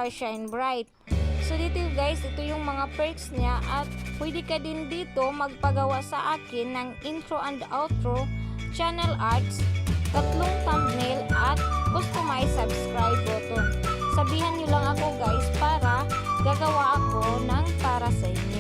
para shine bright. So dito guys, ito yung mga perks niya at pwede ka din dito magpagawa sa akin ng intro and outro, channel arts, 3 thumbnail at customize subscribe button. Sabihan nyo lang ako guys para gagawa ako ng para sa inyo.